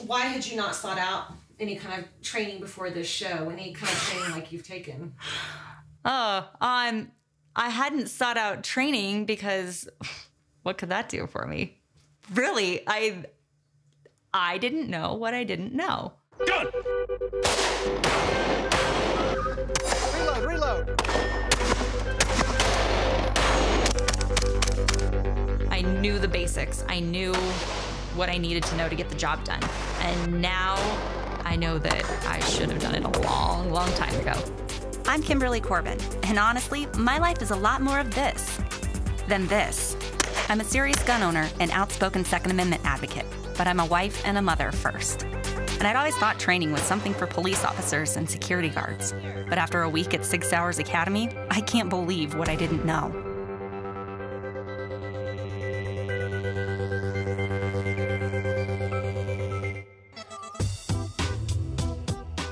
Why had you not sought out any kind of training before this show? Any kind of training like you've taken? I hadn't sought out training because what could that do for me? Really, I didn't know what I didn't know. Gun! Reload! I knew the basics. I knew what I needed to know to get the job done. And now I know that I should have done it a long, long time ago. I'm Kimberly Corban, and honestly, my life is a lot more of this than this. I'm a serious gun owner and outspoken Second Amendment advocate, but I'm a wife and a mother first. And I'd always thought training was something for police officers and security guards. But after a week at SIG Sauer Academy, I can't believe what I didn't know.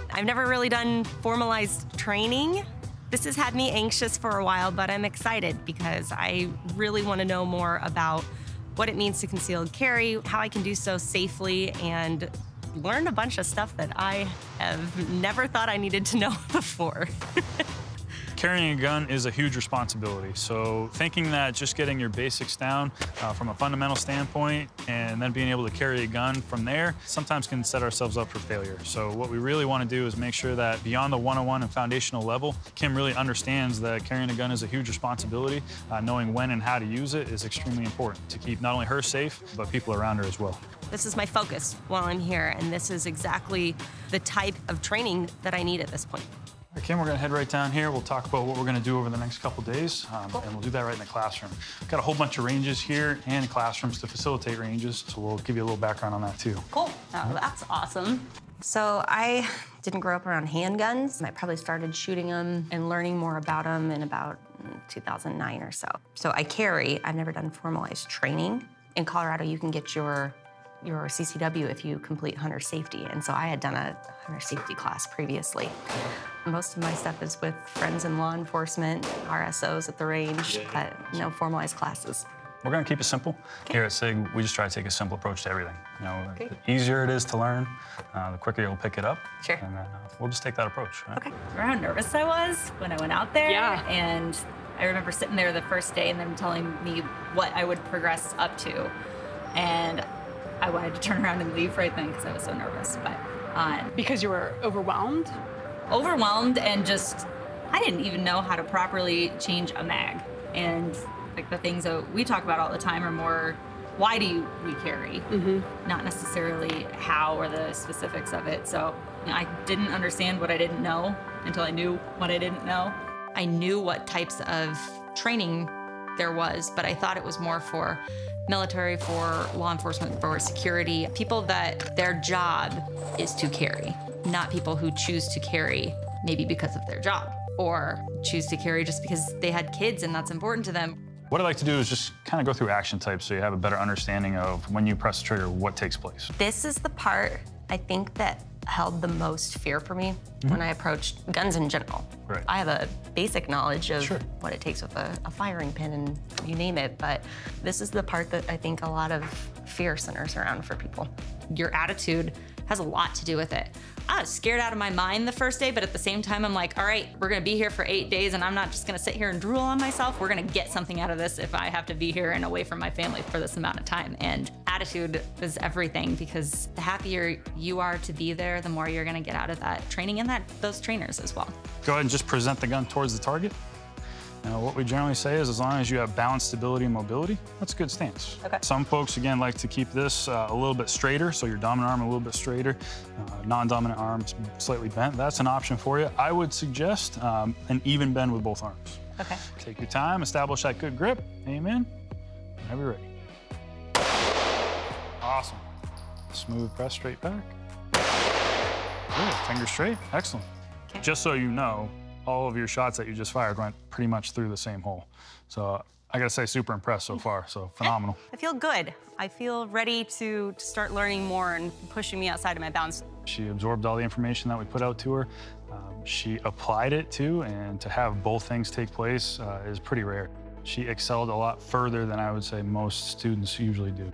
I've never really done formalized training. This has had me anxious for a while, but I'm excited because I really want to know more about what it means to concealed carry, how I can do so safely, and learn a bunch of stuff that I have never thought I needed to know before. Carrying a gun is a huge responsibility, so thinking that just getting your basics down from a fundamental standpoint and then being able to carry a gun from there sometimes can set ourselves up for failure. So what we really want to do is make sure that beyond the 101 and foundational level, Kim really understands that carrying a gun is a huge responsibility. Knowing when and how to use it is extremely important to keep not only her safe, but people around her as well. This is my focus while I'm here, and this is exactly the type of training that I need at this point. Kim, we're going to head right down here. We'll talk about what we're going to do over the next couple days, and we'll do that right in the classroom. We've got a whole bunch of ranges here and classrooms to facilitate ranges, so we'll give you a little background on that, too. Cool. Oh, that's awesome. So I didn't grow up around handguns. I probably started shooting them and learning more about them in about 2009 or so. So I carry. I've never done formalized training. In Colorado, you can get your CCW if you complete hunter safety, and so I had done a hunter safety class previously. Most of my stuff is with friends in law enforcement, RSOs at the range, but no formalized classes. We're going to keep it simple. Okay. Here at SIG, we just try to take a simple approach to everything. You know, the easier it is to learn, the quicker you'll pick it up. Sure. And then we'll just take that approach. Right? Okay. Remember how nervous I was when I went out there? Yeah. And I remember sitting there the first day and them telling me what I would progress up to. And I wanted to turn around and leave right then because I was so nervous. But because you were overwhelmed? Overwhelmed, and just, I didn't even know how to properly change a mag. And like the things that we talk about all the time are more, why do we carry? Not necessarily how or the specifics of it. So you know, I didn't understand what I didn't know until I knew what I didn't know. I knew what types of training there was, but I thought it was more for military, for law enforcement, for security, people that their job is to carry, not people who choose to carry maybe because of their job or choose to carry just because they had kids and that's important to them. What I like to do is just kind of go through action types so you have a better understanding of when you press the trigger, what takes place. This is the part I think that held the most fear for me when I approached guns in general. Right. I have a basic knowledge of Sure. what it takes with a firing pin and you name it, but this is the part that I think a lot of fear centers around for people. Your attitude has a lot to do with it. I was scared out of my mind the first day, but at the same time, I'm like, all right, we're gonna be here for 8 days and I'm not just gonna sit here and drool on myself. We're gonna get something out of this if I have to be here and away from my family for this amount of time. And attitude is everything, because the happier you are to be there, the more you're gonna get out of that training and those trainers as well. Go ahead and just present the gun towards the target. Now, what we generally say is as long as you have balance, stability, and mobility, that's a good stance. Okay. Some folks, again, like to keep this a little bit straighter, so your dominant arm a little bit straighter, non-dominant arm slightly bent. That's an option for you. I would suggest an even bend with both arms. Okay. Take your time, establish that good grip, aim in, whenever you're ready. Awesome. Smooth press straight back. Good, finger straight, excellent. Okay. Just so you know, all of your shots that you just fired went pretty much through the same hole. So I gotta say, super impressed so far, so phenomenal. I feel good. I feel ready to start learning more and pushing me outside of my bounds. She absorbed all the information that we put out to her. She applied it too, and to have both things take place is pretty rare. She excelled a lot further than I would say most students usually do.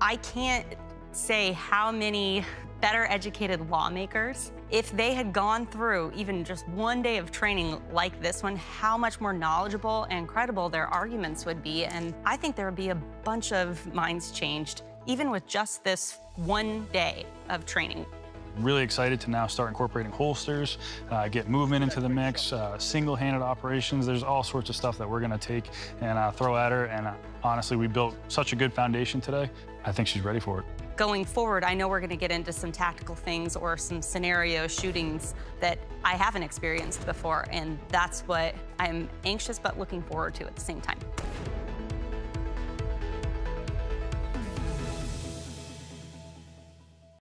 I can't say how many better educated lawmakers, if they had gone through even just one day of training like this one, how much more knowledgeable and credible their arguments would be. And I think there would be a bunch of minds changed, even with just this one day of training. Really excited to now start incorporating holsters, get movement into the mix, single-handed operations. There's all sorts of stuff that we're gonna take and throw at her. And honestly, we built such a good foundation today. I think she's ready for it. Going forward, I know we're gonna get into some tactical things or some scenario shootings that I haven't experienced before, and that's what I'm anxious but looking forward to at the same time.